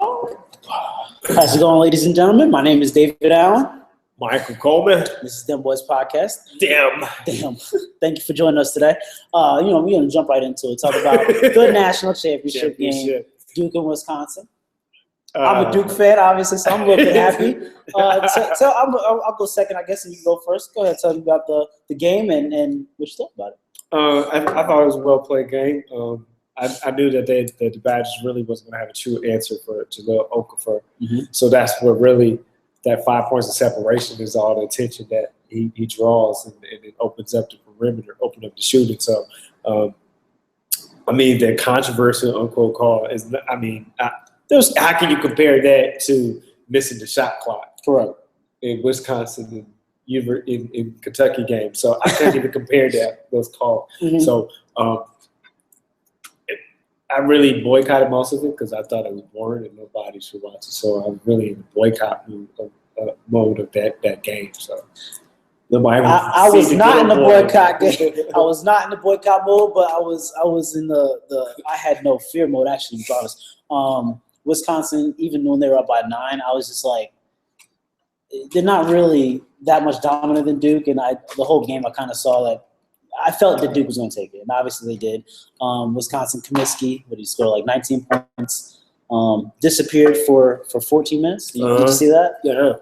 How's it going, ladies and gentlemen? My name is David Allen. Michael Coleman. This is Dem Boyz Podcast. Dem. Thank you for joining us today. We're going to jump right into it. Talk about the national championship game, Duke and Wisconsin. I'm a Duke fan, obviously, so I'm a little bit happy. So I'll go second, I guess, and you go first. Go ahead, tell me about the game and what you thought about it. I thought it was a well-played game. I knew that the Badgers really wasn't going to have a true answer to Lil Okafor. Mm-hmm. So that's what really that 5 points of separation is all the attention that he draws and it opens up the perimeter, open up the shooting. So, the controversial unquote call is, how can you compare that to missing the shot clock? Correct. In Wisconsin and in Kentucky game. So I can't even compare those calls. Mm-hmm. So I really boycotted most of it because I thought it was boring and nobody should watch it. So I was really in the boycott mode of that game. So nobody. I was not in the boycott game. I was not in the boycott mode, but I was in the I had no fear mode actually. To be honest, Wisconsin, even when they were up by 9, I was just like, they're not really that much dominant than Duke, and the whole game I kind of saw that. I felt that Duke was going to take it, and obviously they did. Wisconsin, Comiskey, what did he score, like 19 points, disappeared for 14 minutes. Did you see that? Yeah.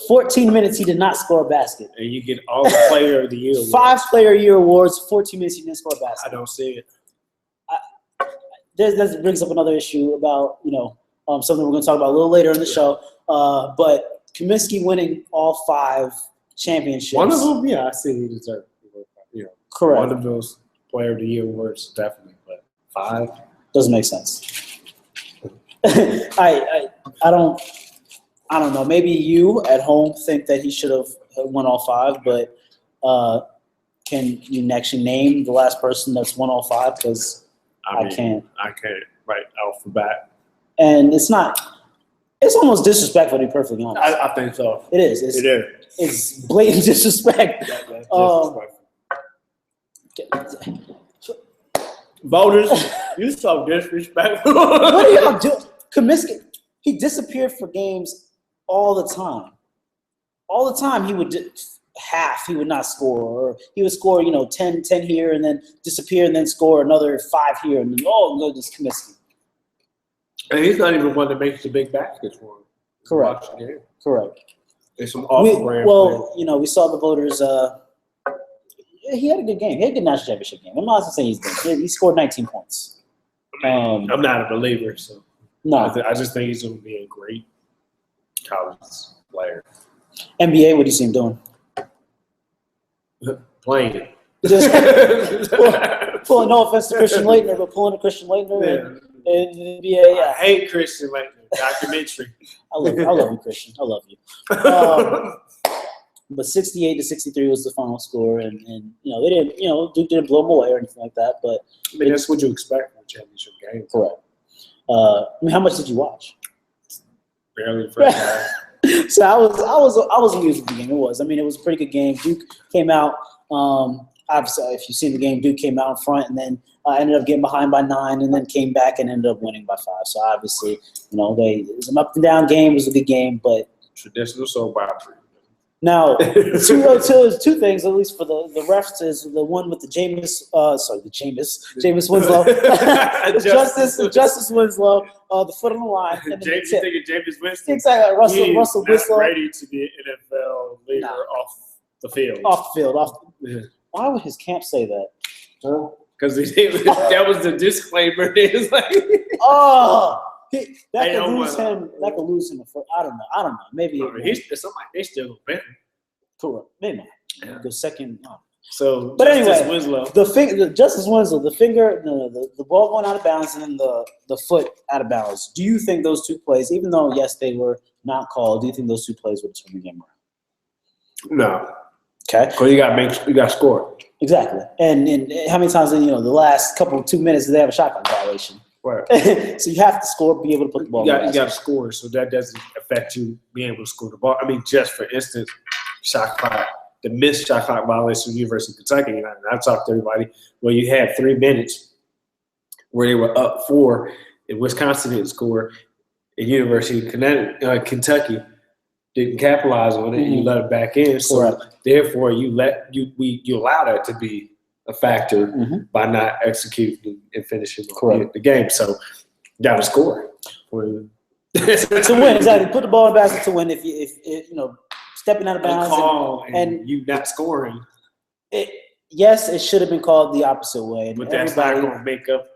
14 minutes, he did not score a basket. And you get all the Player of the Year awards. 5 Player of the Year awards, 14 minutes, he didn't score a basket. I don't see it. That brings up another issue about, something we're going to talk about a little later in the show. But Comiskey winning all 5 championships. One of them, I see he deserved. Correct. One of those Player of the Year awards, definitely, but 5 doesn't make sense. I don't know. Maybe you at home think that he should have won all 5, but can you actually name the last person that's won all 5? Because I can't. I can't right off the bat. And it's not. It's almost disrespectful to be perfectly honest. I think so. It is. It is. It's blatant disrespect. Voters, you so disrespectful. What are y'all doing? Comiskey, he disappeared for games all the time. All the time he would he would not score, or he would score 10 here and then disappear and then score another 5 here and then goodness, Comiskey. And he's not even one that makes the big baskets for him. Correct. There's some off-brand players. We saw the voters. He had a good game. He had a good national championship game. I'm not saying he's good. He scored 19 points. I'm not a believer, so no. I just think he's going to be a great college player. NBA, what do you see him doing? Playing. Just pulling, no offense to Christian Laettner, but pulling a Christian Laettner in the NBA. I hate Christian Laettner. Documentary. I love you, Christian. I love you. But 68-63 was the final score, and they didn't, Duke didn't blow them away or anything like that. But that's what you expect from a championship game. Correct. How much did you watch? Barely the first half. So I was amused with the game. It was a pretty good game. Duke came out. Obviously, if you've seen the game, Duke came out in front and then ended up getting behind by 9 and then came back and ended up winning by 5. So obviously, it was an up and down game. It was a good game, but traditional soap opera. Now, two things, at least for the refs, is the one with Jameis Winslow. Justice Winslow, the foot on the line. And you thinking Jameis Winston? Exactly, Russell Winslow. Ready to be an NFL leader off the field. Why would his camp say that? Because that was the disclaimer. It was like, that could lose him. That could lose him. I don't know. Maybe they still better. Correct. Maybe not. The second. So, but anyway, Winslow. Justice Winslow, the ball going out of bounds and then the foot out of bounds. Do you think those 2 plays, even though yes they were not called, do you think those 2 plays would turn the game around? No. Okay. Because you got to score. Exactly. And how many times in the last 2 minutes did they have a shot clock violation? Right. So you have to score, be able to put the ball. You got to score, so that doesn't affect you being able to score the ball. Just for instance, the missed shot clock violation of University of Kentucky, and I talked to everybody. Well, you had 3 minutes where they were up 4, and Wisconsin didn't score, University of Kentucky didn't capitalize on it, and you let it back in. So therefore, you allow that to be a factor by not executing and finishing the game. So you got to score to win. Exactly, put the ball in the basket to win. If you know, stepping out of bounds and you not scoring. Yes, it should have been called the opposite way. But that's not going to make up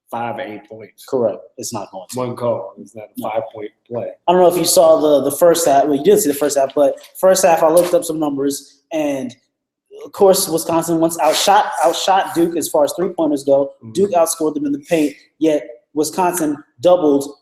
5 or 8 points. Correct. It's not going to. One call. It's not a 5-point play. I don't know if you saw the first half. Well, you did see the first half, but first half I looked up some numbers, and of course Wisconsin once outshot Duke as far as 3-pointers go. Duke outscored them in the paint, yet Wisconsin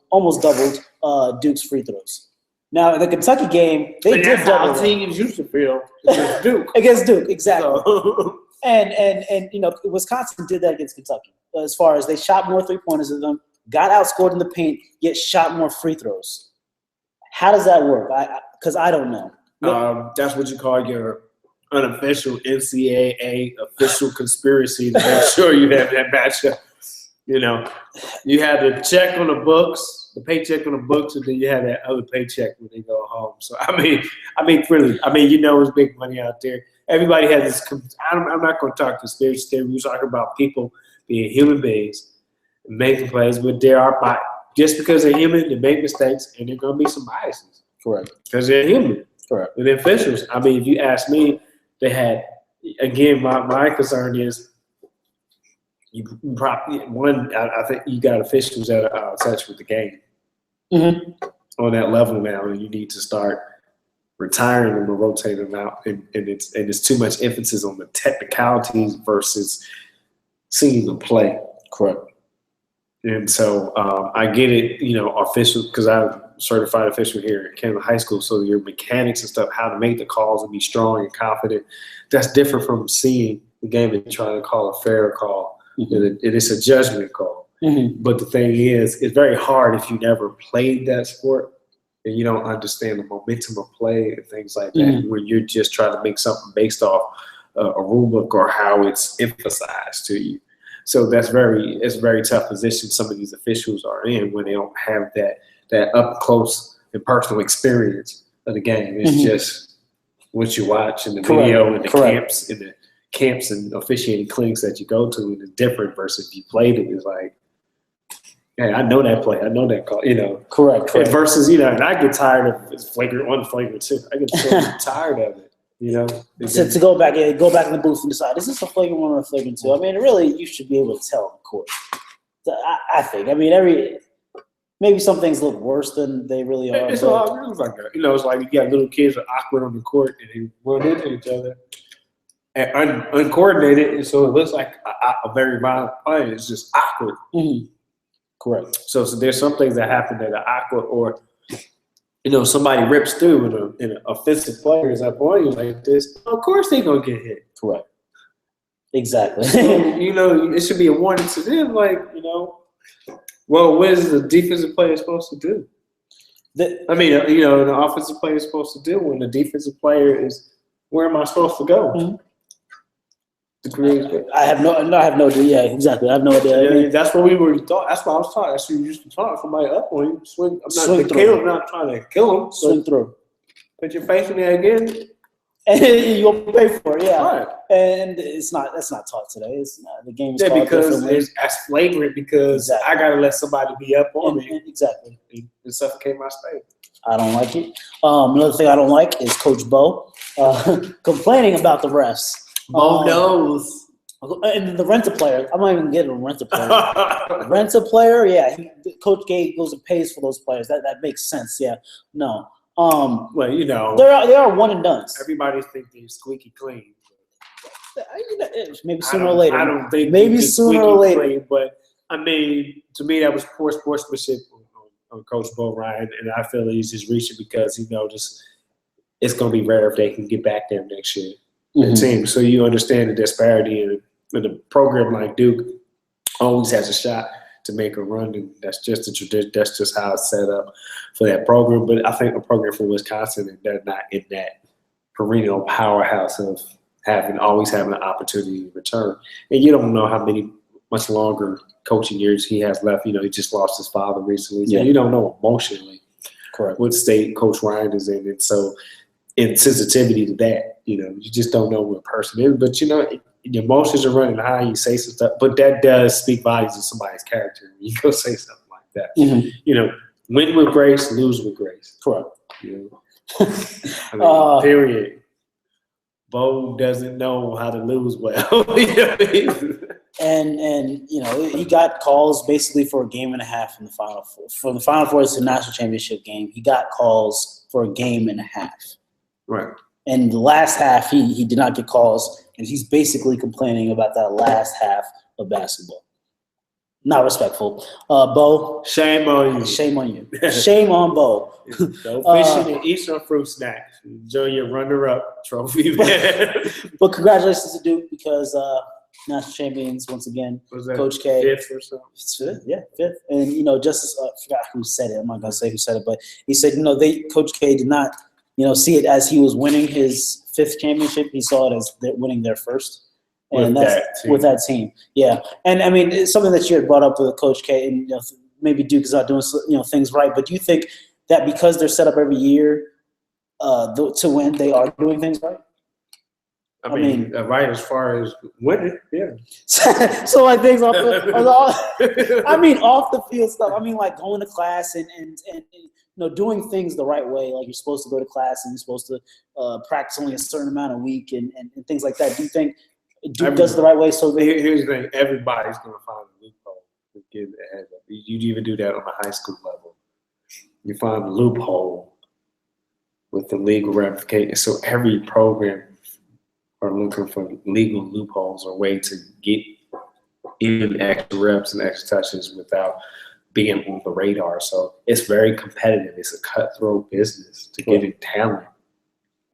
almost doubled Duke's free throws. Now in the Kentucky game, they did double. How teams used to feel against Duke. Against Duke, exactly. So. And you know, Wisconsin did that against Kentucky as far as they shot more 3-pointers than them, got outscored in the paint, yet shot more free throws. How does that work? Because I don't know. That's what you call your unofficial NCAA official conspiracy to make sure you have that matchup. You know, you have the check on the books, the paycheck on the books, and then you have that other paycheck when they go home. So I mean, really, you know, it's big money out there. Everybody has this. I'm not going to talk conspiracy theory. We're talking about people being human beings and making plays, but there are just because they're human, they make mistakes, and there's going to be some biases. Correct. Because they're human. Correct. And the officials. I mean, if you ask me, they had again. My concern is you probably I think you got officials that are out of touch with the game on that level now, and you need to start retiring them or rotating them out, and it's too much emphasis on the technicalities versus seeing them play. Correct. And so I get it, you know, official, because I'm certified official here at Canada High School, so your mechanics and stuff, how to make the calls and be strong and confident, that's different from seeing the game and trying to call a fair call. It is a judgment call. But the thing is, it's very hard if you never played that sport and you don't understand the momentum of play and things like that, where you're just trying to make something based off a rule book or how it's emphasized to you. So it's a very tough position some of these officials are in when they don't have that up close and personal experience of the game. It's just what you watch in the video and the camps and officiating clinics that you go to, and it's different versus if you played it. It's like, hey, I know that play. I know that call. You know, correct. Versus, you know, and I get tired of it's flagrant 1, flagrant 2. I get so tired of it. You know, to go back in the booth and decide, is this a flagrant 1 or a flagrant 2? I mean, really, you should be able to tell in court. I think. I mean, maybe some things look worse than they really are. It's like that. You know, it's like you got little kids that are awkward on the court and they run into each other and uncoordinated, and so it looks like a very violent play. It's just awkward. Correct. So there's some things that happen that are awkward, or you know, somebody rips through and an offensive player is up on you like this. Of course, they're gonna get hit. Correct. Exactly. So, you know, it should be a warning to them, like, you know, well, what is the defensive player supposed to do? You know, the offensive player is supposed to do when the defensive player is, where am I supposed to go? I have no idea. Yeah, exactly. I have no idea. Yeah, I mean, that's what we were taught. That's what I was taught. That's what you used to taught. Somebody up on you, swing. I'm not trying to kill him. Swing through. Put your face in there again, and you'll pay for it. Yeah, right. And that's not taught today. It's not, the game is taught because it's flagrant. Because I gotta let somebody be up on me. Exactly. And suffocate my state. I don't like it. Another thing I don't like is Coach Bo complaining about the refs. Bo knows. And the rent-a-player, I'm not even getting a rent-a-player. Rent-a-player, yeah. Coach Gay goes and pays for those players. That makes sense, yeah. No. Well, you know. There are one and dones. Everybody think they're squeaky clean. Maybe sooner or later. I don't think maybe sooner or later. Clean, but, I mean, to me, that was poor sportsmanship on Coach Bo Ryan, and I feel he's just reaching because, you know, just it's going to be rare if they can get back there next year. Team. So you understand the disparity in a program like Duke always has a shot to make a run, and that's just the tradition. That's just how it's set up for that program. But I think a program for Wisconsin, they're not in that perennial powerhouse of always having an opportunity to return. And you don't know how many much longer coaching years he has left. You know, he just lost his father recently. So Yeah. you don't know emotionally Correct. what state Coach Ryan is in. And so in sensitivity to that, you know, you just don't know what a person is. But, you know, your emotions are running high, you say some stuff. But that does speak volumes of somebody's character when you go say something like that. Mm-hmm. You know, win with grace, lose with grace. Correct. You know? I mean, period. Bo doesn't know how to lose well. You know what I mean? And you know, he got calls basically for a game and a half in the Final Four. From the Final Four to the national championship game, he got calls for a game and a half. Right. And the last half, he did not get calls, and he's basically complaining about that last half of basketball. Not respectful. Bo. Shame on you. Shame on you. Shame on Bo. Go fishing and eat some fruit snacks. Enjoy your runner-up trophy. But congratulations to Duke because national champions once again. Coach K. Fifth or something? It's fifth, yeah, fifth. And you know, Justice, I forgot who said it. I'm not gonna say who said it, but he said, you know, Coach K did not, you know, see it as he was winning his fifth championship. He saw it as winning their first. And with that team, yeah. And I mean, it's something that you had brought up with Coach K, and you know, maybe Duke is not doing, you know, things right. But do you think that because they're set up every year to win, they are doing things right? I mean, right as far as winning, yeah. So like things off the, I mean, off the field stuff. I mean, like going to class and you know, doing things the right way. Like you're supposed to go to class and you're supposed to practice only a certain amount a week and things like that. Do you think Duke does it the right way? So here's the thing: everybody's going to find a loophole to get ahead of. You even do that on the high school level. You find a loophole with the legal ramifications. So every program are looking for legal loopholes or way to get even extra reps and extra touches without being on the radar. So it's very competitive. It's a cutthroat business to getting talent.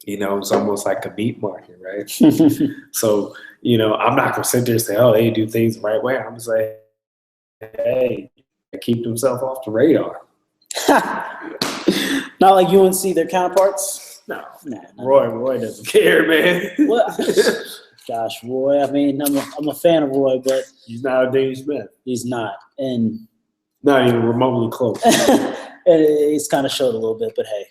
You know, it's almost like a meat market, right? So, you know, I'm not going to sit there and say, oh, they do things the right way. I'm going to say, hey, keep themselves off the radar. Not like UNC, their counterparts? No. Nah. Roy doesn't care, man. What? Gosh, Roy, I mean, I'm a fan of Roy, but he's not a Dave Smith. He's not. And not even remotely close. It's kind of showed a little bit, but hey,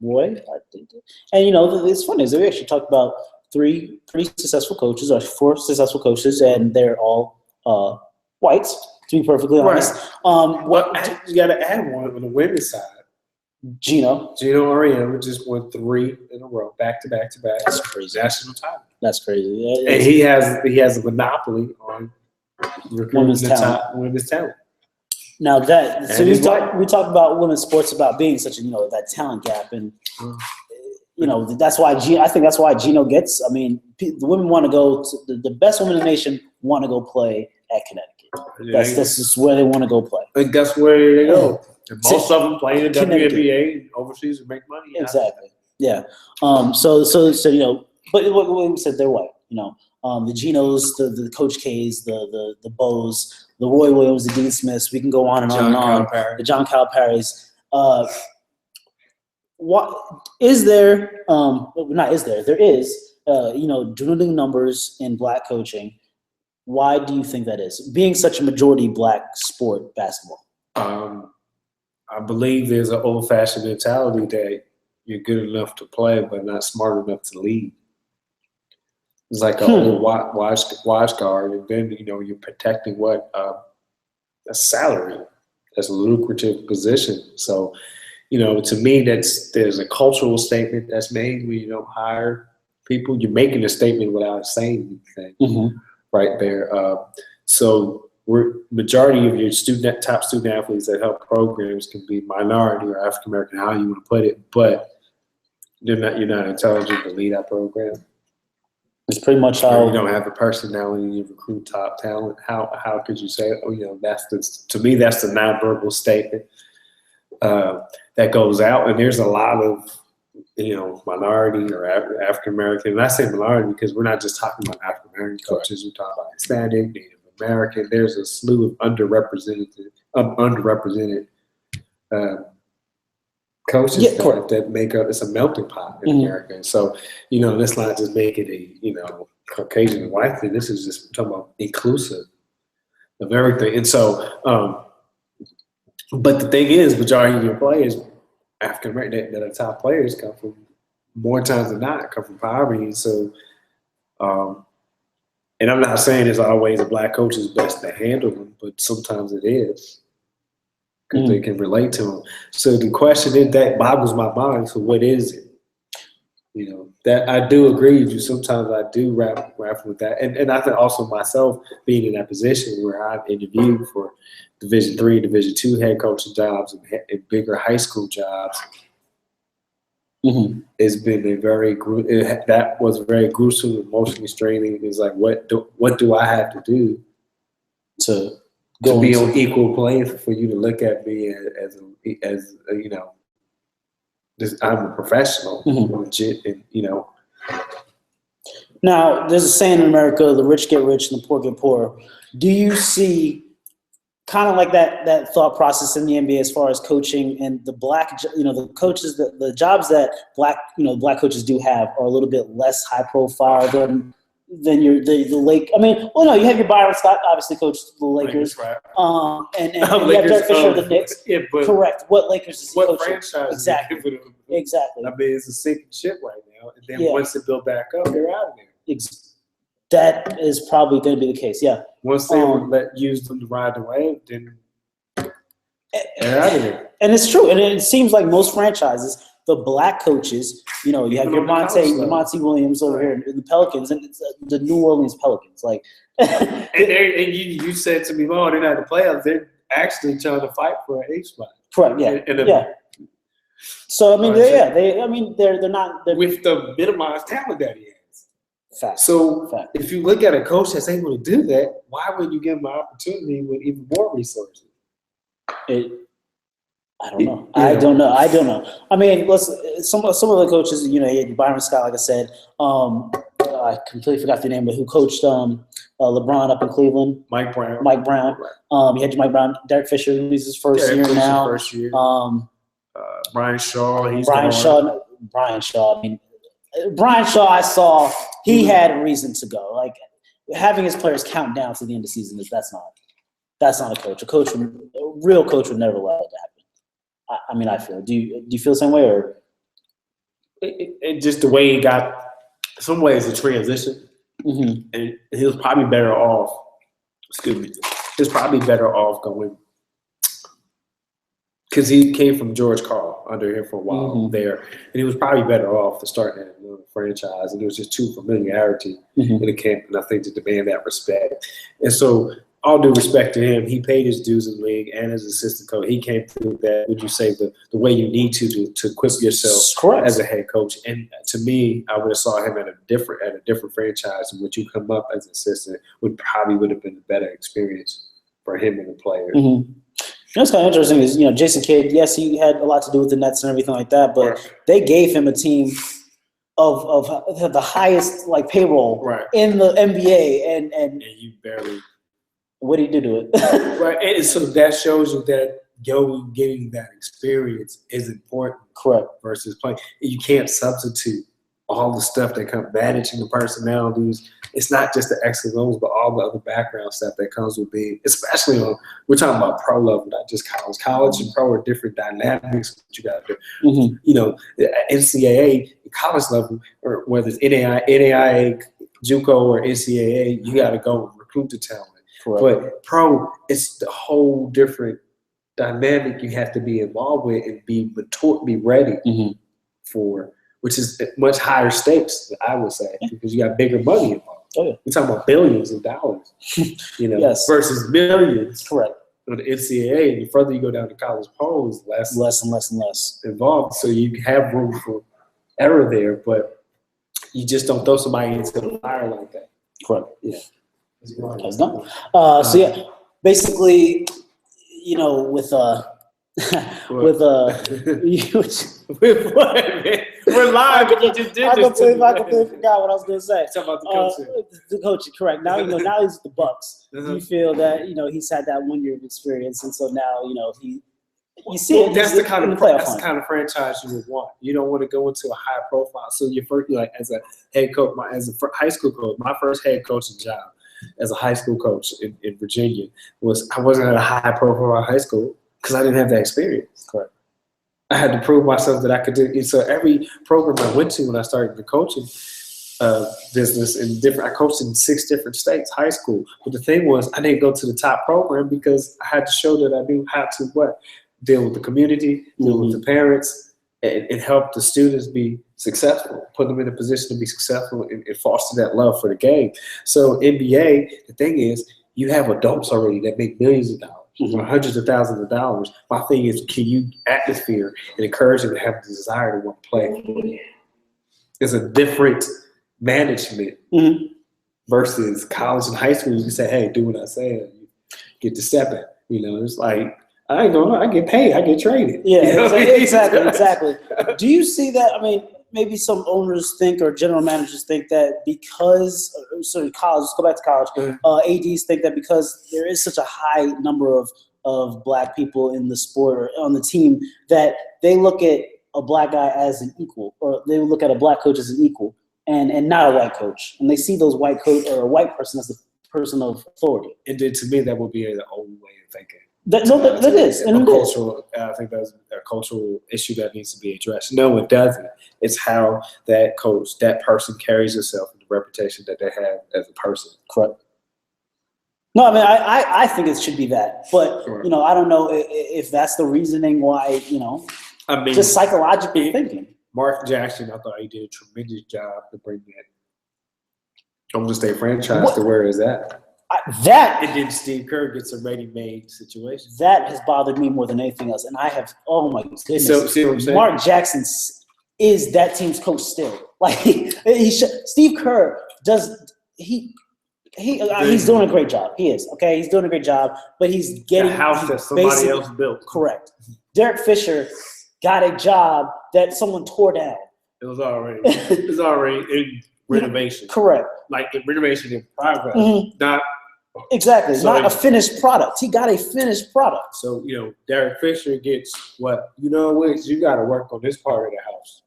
Roy, I think. And, you know, it's funny is that we actually talked about 3 pretty successful coaches, or 4 successful coaches, and they're all whites, to be perfectly honest. Right. You got to add one on the women's side. Gino Auriemma just won 3 in a row, back to back. That's crazy. National title. That's crazy. Yeah, and he has a monopoly on women's talent. Now we talk about women's sports about being such a, you know, that talent gap, and you know, that's why I think that's why Gino gets. I mean, the women want to go to the best women in the nation want to go play at Connecticut. That's just where they want to go play. And that's where they go. And most of them play in the WNBA overseas and make money. Exactly. Yeah. So you know, but what we said, they're white. You know, the Genos, the Coach K's, the Bows, the Roy Williams, the Dean Smiths. We can go on and on and on. The John Calipari's. What is there? Not is there. There is. You know, dwindling numbers in Black coaching. Why do you think that is? Being such a majority Black sport, basketball. I believe there's an old-fashioned mentality that you're good enough to play, but not smart enough to lead. It's like a old watch guard, and then, you know, you're protecting what a salary. That's a lucrative position. So, you know, to me, there's a cultural statement that's made when you don't hire people. You're making a statement without saying anything right there. So majority of your top student athletes that help programs can be minority or African American, how you want to put it, but you're not intelligent to lead that program. It's pretty much how you don't have the personality to recruit top talent. How could you say, oh, you know, to me that's the nonverbal statement that goes out, and there's a lot of, you know, minority or African American. And I say minority because we're not just talking about African American coaches. We're talking about Hispanic, Native American. There's a slew of underrepresented coaches that make up. It's a melting pot in America. And so, you know, let's not just make it a, you know, Caucasian and white thing. This is just talking about inclusive. of everything. And so, but the thing is, majority of your players, African American, that are top players, come from more times than not come from poverty. And so, and I'm not saying it's always a black coach's best to handle them, but sometimes it is because they can relate to them. So the question is that boggles my mind. So what is it? You know, that I do agree with you. Sometimes I do rap with that, and I think also myself being in that position where I've interviewed for Division III, Division II head coaching jobs and bigger high school jobs. It's been that was very gruesome, emotionally straining. It's like, what do I have to do to be on equal plane for you to look at me as you know, I'm a professional, legit, and you know. Now, there's a saying in America: the rich get rich and the poor get poor. Do you see kind of like that thought process in the NBA as far as coaching and the black, the coaches, the jobs that black coaches do have are a little bit less high profile than the Lake. I mean, well, no, you have your Byron Scott, obviously coached the Lakers, right. and you have Derek Fisher of the Knicks. Yeah, but correct. What Lakers is he what coaching? franchise? Exactly. Exactly. I mean, it's a sinking ship right now, and then once it built back up, they're out of there. That is probably going to be the case. Yeah. Once they use them to ride the wave, then they're out of there. And it's true. And it seems like most franchises, the black coaches, you have your Monty Williams over here in the Pelicans, and it's the New Orleans Pelicans. Like, and you said to me, "Oh, they're not the playoffs. They're actually trying to fight for an 8th spot." Correct. Yeah. So I mean, they're not with the minimized talent that he has. Fact. So if you look at a coach that's able to do that, why would you give him an opportunity with even more resources? I don't know. I don't know. I mean, some of the coaches, you had Byron Scott, like I said. I completely forgot the name, but who coached LeBron up in Cleveland? Mike Brown. You had Mike Brown. Derek Fisher, who's his first year now. Brian Shaw. Brian Shaw. I mean, Brian Shaw, I saw he had a reason to go. Like, having his players count down to the end of the season that's not a coach. A real coach would never allow it to happen. I mean, I feel. Do you feel the same way, or it just the way he got? Some ways a transition, and he was probably better off. Excuse me. He was probably better off going because he came from George Karl under him for a while there, and he was probably better off to start that franchise. And there was just too familiarity in the camp, and I think to demand that respect. And so, all due respect to him, he paid his dues in the league and as assistant coach. He came through that, would you say, the way you need to equip yourself as a head coach. And to me, I would have saw him at a different franchise, and what you come up as an assistant would have been a better experience for him and the players. What's kind of interesting is, Jason Kidd, yes, he had a lot to do with the Nets and everything like that, but they gave him a team of the highest payroll in the NBA, and you barely. What do you do to it? Right, and so that shows you that getting that experience is important. Correct. Versus playing, you can't substitute all the stuff that comes managing the personalities. It's not just the X and O's, but all the other background stuff that comes with being, especially we're talking about pro level, not just college. College and pro are different dynamics. What you got to do. NCAA, college level, or whether it's NAIA, JUCO, or NCAA, you got to go and recruit the talent. Correct. But pro, it's the whole different dynamic you have to be involved with and be ready for, which is much higher stakes, I would say, because you got bigger money involved. Oh, yeah. We're talking about billions of dollars, versus millions. Correct. On the NCAA, the further you go down the college polls, less and less involved. So you have room for error there, but you just don't throw somebody into the fire like that. Correct. Yeah. That's done. So yeah, basically, with with what? We're live, but you just did I completely forgot what I was going to say. Talk about the coaching. The coaching, correct. Now now he's the Bucks. Do you feel that he's had that 1 year of experience, and so now you see it. That's the kind of franchise you would want. You don't want to go into a high profile. So your first, as a head coach, as a high school coach, my first head coaching job. as a high school coach in Virginia was I wasn't at a high profile high school because I didn't have that experience. Correct. I had to prove myself that I could do it. So every program I went to when I started the coaching business I coached in 6 different states, high school. But the thing was, I didn't go to the top program because I had to show that I knew how to deal with the community, deal with the parents, and help the students be successful, put them in a position to be successful and foster that love for the game. So NBA, the thing is, you have adults already that make millions of dollars. Or hundreds of thousands of dollars. My thing is, can you atmosphere and encourage them to have the desire to want to play? It's a different management versus college and high school. You can say, hey, do what I say, and you get to step it. It's like, I ain't gonna, I get paid, I get traded. Yeah, exactly. Do you see that? I mean, maybe some owners think or general managers think that because, college, let's go back to college, ADs think that because there is such a high number of black people in the sport or on the team that they look at a black guy as an equal, or they look at a black coach as an equal and not a white coach. And they see those white coach or a white person as a person of authority. And then to me, that would be the old way of thinking. That is. I think that's a cultural issue that needs to be addressed. No, it doesn't. It's how that coach, that person carries himself and the reputation that they have as a person. Correct. No, I mean, I think it should be that. But, I don't know if that's the reasoning why, just psychologically thinking. Mark Jackson, I thought he did a tremendous job to bring that Golden State franchise to where it's at. And then Steve Kerr gets a ready-made situation. That has bothered me more than anything else. And I have, oh my goodness. So, see what I'm saying? Mark Jackson is that team's coach still. Like, Steve Kerr he's doing a great job. He is, okay? He's doing a great job, but he's getting a house that somebody else built. Correct. Derek Fisher got a job that someone tore down. It was already in renovation. Correct. Like renovation in progress, not exactly. Not a finished product. He got a finished product. So Derek Fisher gets what you got to work on this part of the house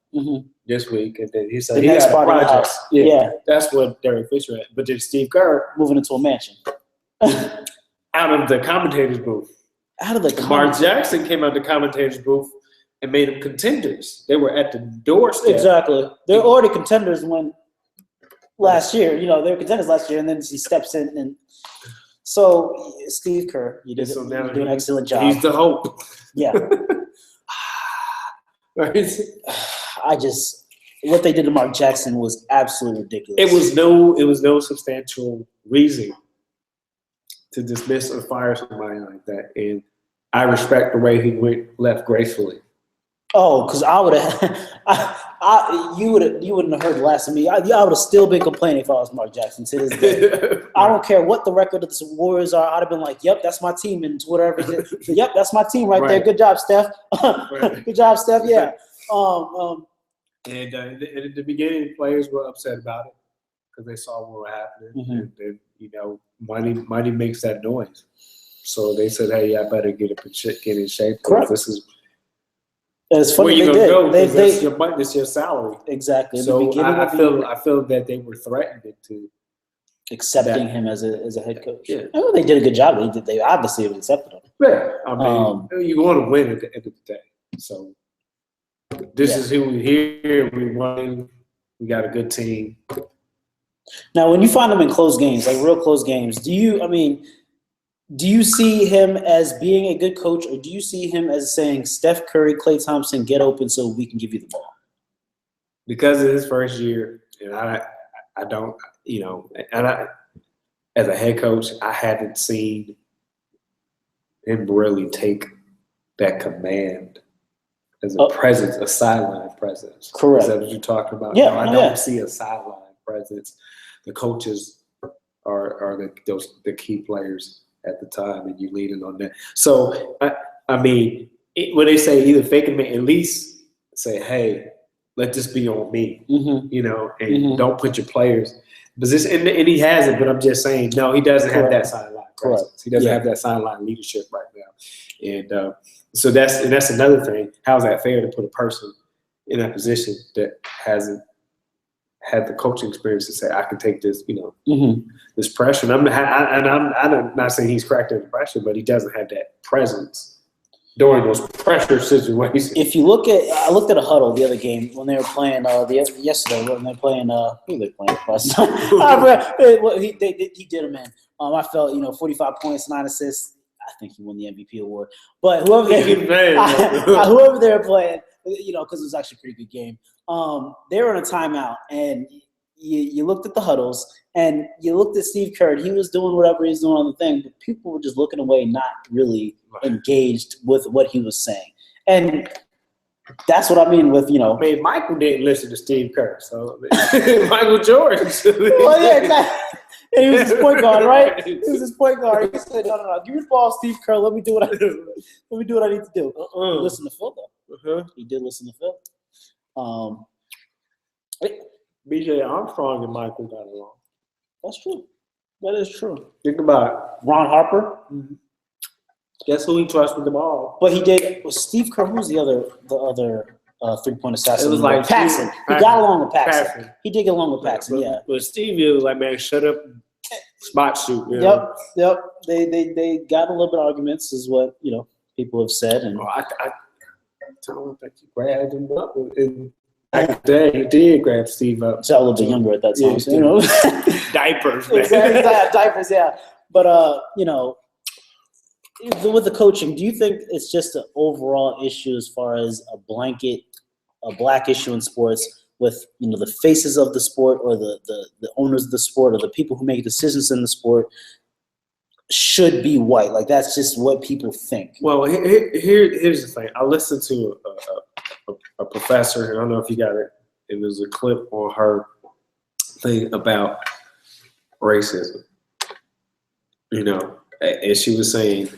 this week, and then he said he got a project. Yeah, that's what Derek Fisher had. But then Steve Kerr moving into a mansion out of the commentators booth. Mark Jackson came out of the commentators booth and made them contenders. They were at the doorstep. Exactly. They're already contenders when. Last year, they were contenders last year, and then he steps in. And so, Steve Kerr, you did an excellent job. He's the hope. Yeah. What they did to Mark Jackson was absolutely ridiculous. It was no substantial reason to dismiss or fire somebody like that, and I respect the way he left gracefully. Oh, because I would have, you wouldn't have heard the last of me. I would have still been complaining if I was Mark Jackson to this day. I don't care what the record of the Warriors are. I'd have been like, "Yep, that's my team," and whatever. Yep, that's my team right there. Good job, Steph. Good job, Steph. Yeah. And at the beginning, players were upset about it because they saw what was happening, and money makes that noise. So they said, "Hey, I better get in shape. Correct. This is." It's funny where you gonna go? That's your money. That's your salary. Exactly. So I feel that they were threatened into accepting him as a head coach. Yeah. Oh, they did a good job. They obviously accepted him. Yeah. I mean, you want to win at the end of the day. So this is who we're here. We won. We got a good team. Now, when you find them in close games, like real close games, do you see him as being a good coach, or do you see him as saying, Steph Curry, Klay Thompson, get open so we can give you the ball? Because of his first year, and I don't, as a head coach, I haven't seen him really take that command as a presence, a sideline presence. Correct. Is that what you're talking about? Yeah. No, I don't see a sideline presence. The coaches are the key players at the time, and you leaning on that. So, when they say either fake it, at least say, hey, let this be on me, and don't put your players in position. And he has it, but I'm just saying, no, he doesn't have that sideline presence. He doesn't have that sideline leadership right now. And so that's another thing. How is that fair to put a person in that position that hasn't had the coaching experience to say, I can take this, this pressure. And I'm not saying he's cracked under pressure, but he doesn't have that presence during those pressure situations. If you look at, I looked at a huddle the other game when they were playing yesterday when they were playing who were they playing last night? He did him in. I felt 45 points, 9 assists. I think he won the MVP award. But whoever they were playing, because it was actually a pretty good game. They were on a timeout, and you looked at the huddles, and you looked at Steve Kerr. He was doing whatever he was doing on the thing, but people were just looking away, not really engaged with what he was saying. And that's what I mean with, Michael didn't listen to Steve Kerr, so Michael Jordan. Well, yeah, exactly. And he was his point guard, right? He was his point guard. He said, no, give me the ball, Steve Kerr. Let me do what I need to do. Listen to Phil, though. He did listen to Phil. B.J. Armstrong and Michael got along. That's true. That is true. Think about it. Ron Harper. Mm-hmm. Guess who he trusted the ball? But he did. Was Steve Kerr? Who was the other 3-point assassin? It was like Paxson. He got along with Paxson. He did get along with Paxson. Yeah. But Stevie was like, man, shut up, spot shoot. Yep. They got a little bit of arguments, is what people have said. And I don't think he grabbed him up. Back then, he did grab Steve up. So I was a little bit younger at that time. Yeah, diapers, man. Exactly, diapers, yeah. But with the coaching, do you think it's just an overall issue as far as a black issue in sports with the faces of the sport or the owners of the sport or the people who make decisions in the sport should be white? Like, that's just what people think. Well, here's the thing. I listened to a professor, and I don't know if you got it. It was a clip on her thing about racism. And she was saying,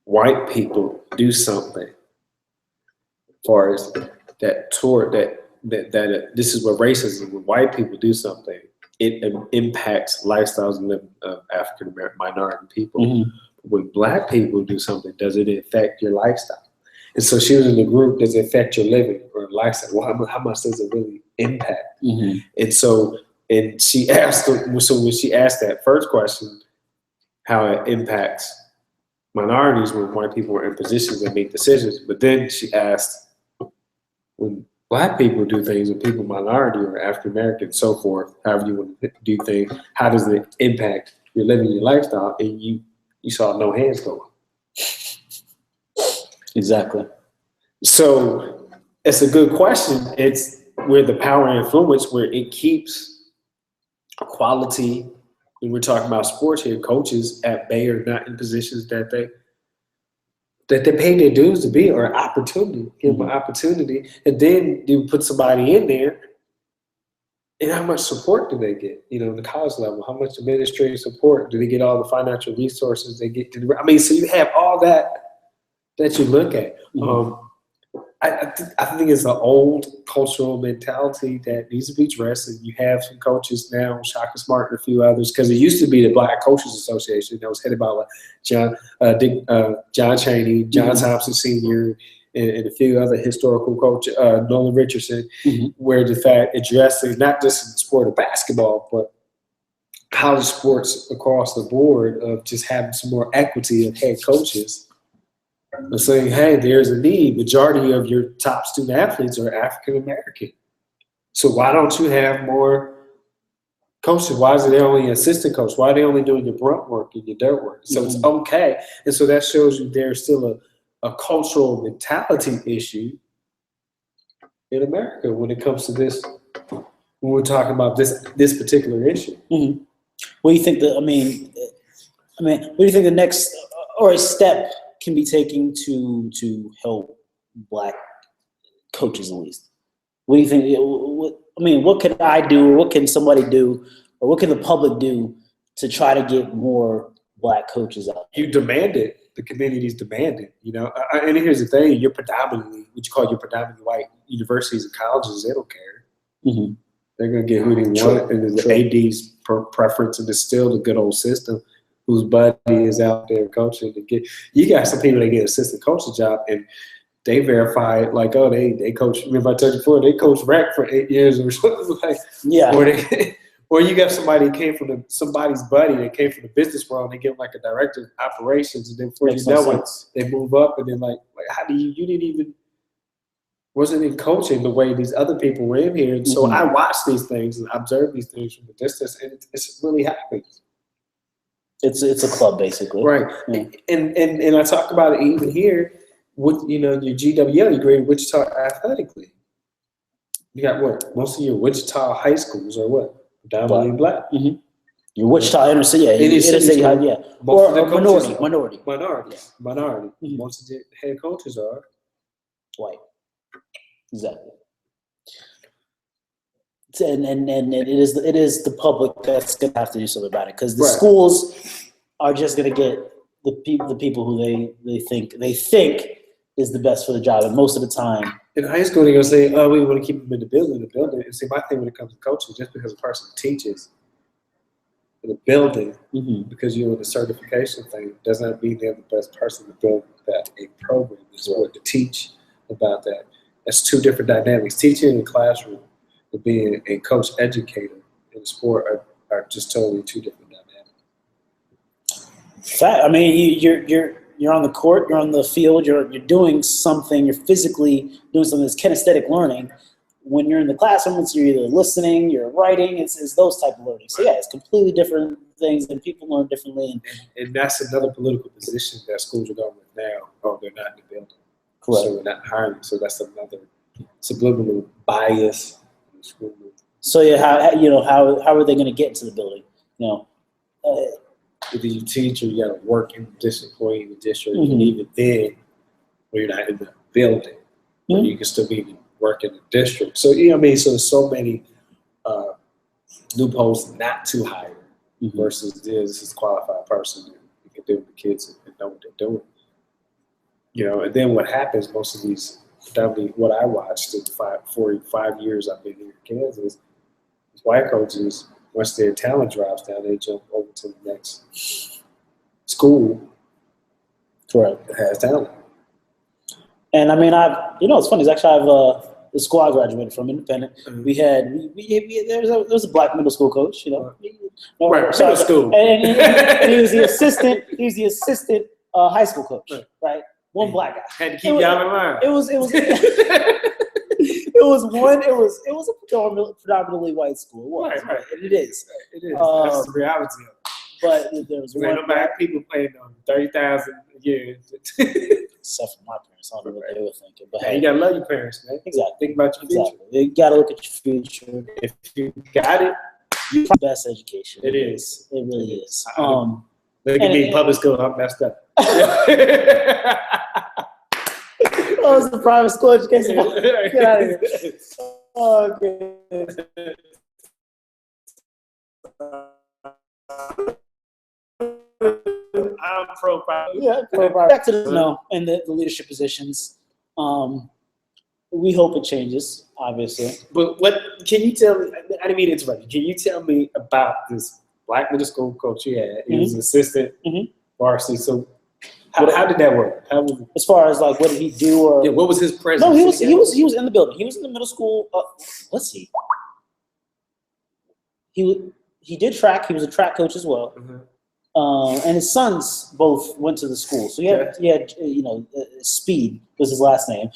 white people do something as far as that toward that this is what racism. When white people do something, it impacts lifestyles and living of African American minority people. Mm-hmm. When black people do something, does it affect your lifestyle? And so she was in the group, does it affect your living or lifestyle? Well, how much does it really impact? Mm-hmm. And she asked, so when she asked that first question, how it impacts minorities when white people are in positions that make decisions. But then she asked, when black people do things, when people minority or African American, so forth, however you want to do things, how does it impact your living, your lifestyle? And you saw no hands going. Exactly. So it's a good question. It's where the power and influence, where it keeps quality. When we're talking about sports here, coaches at bay are not in positions that they pay their dues to be, or opportunity, give them an opportunity, and then you put somebody in there. And how much support do they get? The college level, how much administrative support do they get? All the financial resources they get? So you have all that you look at. Mm-hmm. I think it's an old cultural mentality that needs to be addressed. And you have some coaches now, Shaka Smart and a few others, because it used to be the Black Coaches Association that was headed by John Chaney, John mm-hmm. Thompson Sr., and a few other historical coaches, Nolan Richardson, mm-hmm. where the fact addressing not just in the sport of basketball, but college sports across the board of just having some more equity of head coaches. And saying, hey, there's a need. Majority of your top student athletes are African American. So why don't you have more coaches? Why is it only assistant coach? Why are they only doing your grunt work and your dirt work? So mm-hmm. It's okay. And so that shows you there's still a cultural mentality issue in America when it comes to this, when we're talking about this particular issue. Mm-hmm. What do you think what do you think the next or a step can be taken to help black coaches, at least? What do you think? What can I do, or what can somebody do, or what can the public do to try to get more black coaches out? You demand it. The communities demand it. And here's the thing: you're predominantly white universities and colleges. They don't care. Mm-hmm. They're gonna get who they want, and the AD's preference, and it's still the good old system. Whose buddy is out there coaching to get. You got some people that get assistant coaching job, and they verify it, like, oh, they coach. Remember I told you before, they coach rec for 8 years or something like. Yeah. Or you got somebody that came from somebody's buddy that came from the business world, and they get them like a director of operations, and then before you know it, they move up, and then like how do you didn't even wasn't in coaching the way these other people were in here. And so I watch these things and observe these things from a distance, and it's really happens. It's a club basically, right? Yeah. And I talk about it even here with your GWL. You grade Wichita athletically. You got what? Most of your Wichita high schools are what? Predominantly black. Mm-hmm. Your Wichita inner city, yeah. Or minority. Mm-hmm. Most of the head coaches are white. Exactly. And it is the public that's going to have to do something about it, because the schools are just going to get the people who they think is the best for the job, and most of the time. In high school, they're going to say, oh, we want to keep them in the building. And see, my thing when it comes to coaching, just because a person teaches in a building, because you're in the certification thing, does not mean they're the best person to build that a program. Is what to teach about that. That's two different dynamics. Teaching in the classroom and being a coach educator in the sport are just totally two different dynamics. Fact. I mean, you're on the court, you're on the field, you're doing something, you're physically doing something that's kinesthetic learning. When you're in the classroom, it's you're either listening, you're writing, it's those type of learning. So yeah, it's completely different things, and people learn differently. And that's another political position that schools are going with now. Oh, they're not in the building. Correct. So we're not hiring. So that's another subliminal bias in the school movement. So yeah, how are they going to get into the building? Either you teach or you got to work in the district or in the district, and even then, when you're not in the building, you can still be work in the district. So so there's so many loopholes not to hire versus this is a qualified person and you can deal with the kids and know what they're doing. And then what happens, most of these, predominantly what I watched in 45 years I've been here in Kansas, is white coaches, once their talent drops down, they jump over to the next school. Correct. That has talent. And I mean, it's funny. It's actually the school I graduated from, Independent. We had there was a black middle school coach. Middle school. And he was the assistant. He was the assistant high school coach. Right. One black guy. Had to keep y'all in mind. It was a predominantly white school. It was, right. And it is. It is. That's the reality of it. But there was one black people paying on $30,000 a year. Except for my parents, I don't know what they were thinking. But you gotta love your parents, man. Exactly. Think about your future. Exactly. You gotta look at your future. If you got it, you the best education. It is. It really is. Look at me, public school. I'm messed up. Oh, it's the private school education. Get out of here. Oh, goodness. I'm pro-private. Yeah, pro-private. Back to and the leadership positions. We hope it changes, obviously. But what can you tell me? I didn't mean to interrupt you. Can you tell me about this black middle school coach you had? He was an assistant varsity. So how did that work? As far as like what did he do, or what was his presence? No, he was in the building. He was in the middle school. Let's see. He did track. He was a track coach as well. And his sons both went to the school. So he had Speed was his last name.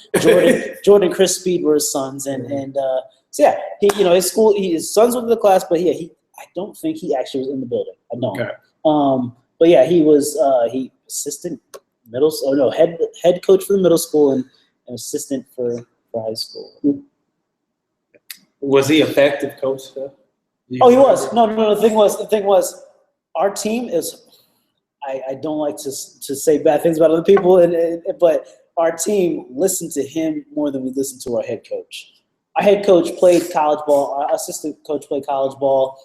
Jordan and Chris Speed were his sons, and so yeah, his school. His sons went to the class, but I don't think he actually was in the building. I don't. Okay. But yeah, he was assistant head coach for the middle school and assistant for high school. Was he effective coach though? Oh, he was. No. The thing was, our team is. I don't like to say bad things about other people, but our team listened to him more than we listened to our head coach. Our head coach played college ball. Our assistant coach played college ball.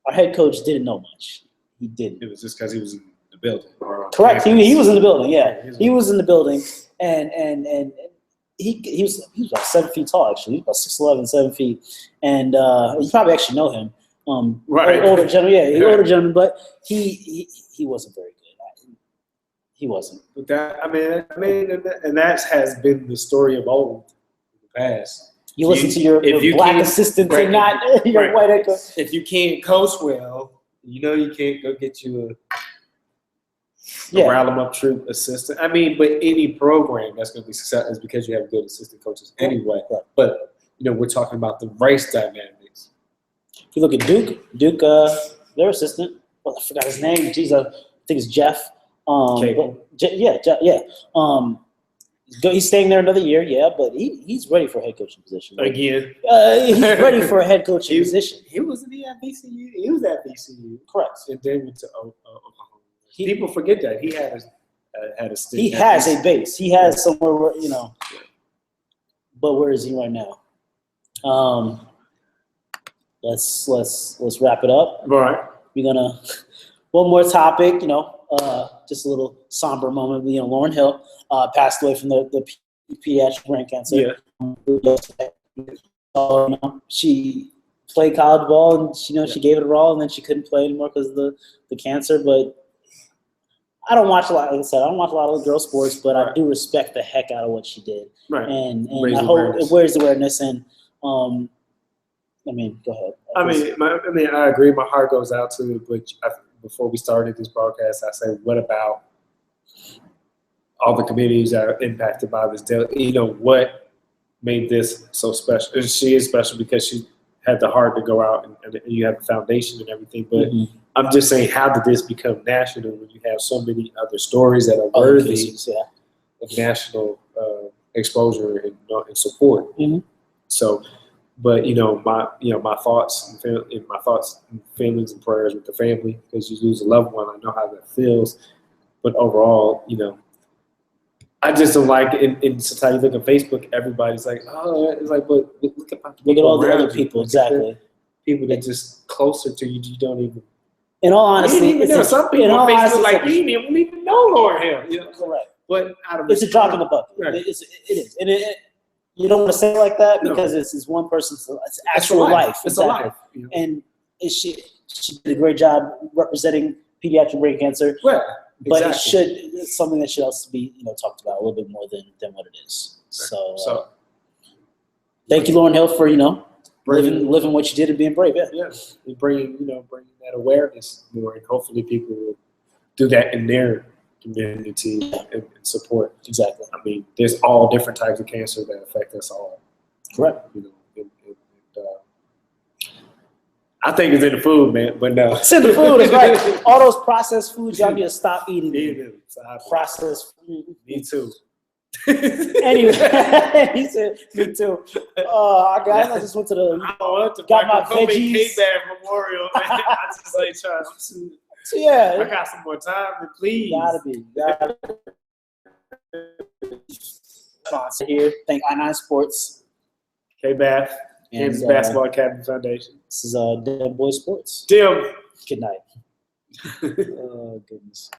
Our head coach didn't know much. He didn't. It was just because he was in the building. Correct. He was in the building. Yeah, he was in the building, and he was about 7 feet tall. Actually, he was about 6'11", 7 feet, and you probably actually know him. Older gentleman, older gentleman, but he wasn't very good. He wasn't. But and that has been the story of old in the past. You listen to your black assistants and not your white head coach. If you can't coach well, you can't go get you a rile them up troop assistant. But any program that's going to be successful is because you have good assistant coaches anyway. Right. But we're talking about the race dynamics. If you look at Duke, their assistant. Well, I forgot his name. Jeez, I think it's Jeff. He's staying there another year, but he's ready for a head coaching position. Again. He's ready for a head coaching position. He wasn't at VCU. He was at VCU. Correct. And then went to Oklahoma. People forget that. He had a stint. He has a base. He has somewhere where, but where is he right now? Let's wrap it up. All right. We're gonna one more topic, just a little somber moment. Lauryn Hill passed away from the pediatric brain cancer. Yeah. She played college ball, and she gave it her all, and then she couldn't play anymore because of the cancer. But I don't watch a lot. Like I said, I don't watch a lot of girl sports, but I do respect the heck out of what she did. Right. And I hope it wears awareness. And go ahead. I agree. My heart goes out to it, but before we started this broadcast, I said, what about all the communities that are impacted by this deal? What made this so special? And she is special because she had the heart to go out and you have the foundation and everything. But I'm just saying, how did this become national when you have so many other stories that are worthy of national exposure and support? Mm-hmm. So, but my thoughts and feelings and prayers with the family, because you lose a loved one. I know how that feels, but overall, I just don't like it. And sometimes you look at Facebook, everybody's like, oh, it's like, but look at all the other people, exactly. People that just closer to you, you don't even. In all honesty, some people on Facebook like you didn't even know Lauryn Hill. Correct. But it's a drop in the bucket. Right. It is, and you don't want to say it like that because it's one person's actual life. It's a life. And she did a great job representing pediatric brain cancer. Right. But it's something that should also be talked about a little bit more than what it is. So thank you, Lauryn Hill, for living what you did and being brave. Yeah. And bringing that awareness more, and hopefully people will do that in their community and support. Exactly. There's all different types of cancer that affect us all. Correct. I think it's in the food, man, but no. It's in the food, it's right. All those processed foods, y'all need to stop eating. Processed food. Me too. Anyway, he said, me too. Guys, I just went to got my veggies. K-Bag Memorial, man. I just trying to. Yeah. I got some more time, but please. Gotta be. Sponsor here. Thank I9 Sports. K-Bath. Kansas Basketball Academy Foundation. This is Dem Boyz Sports. Dem. Good night. Oh, goodness.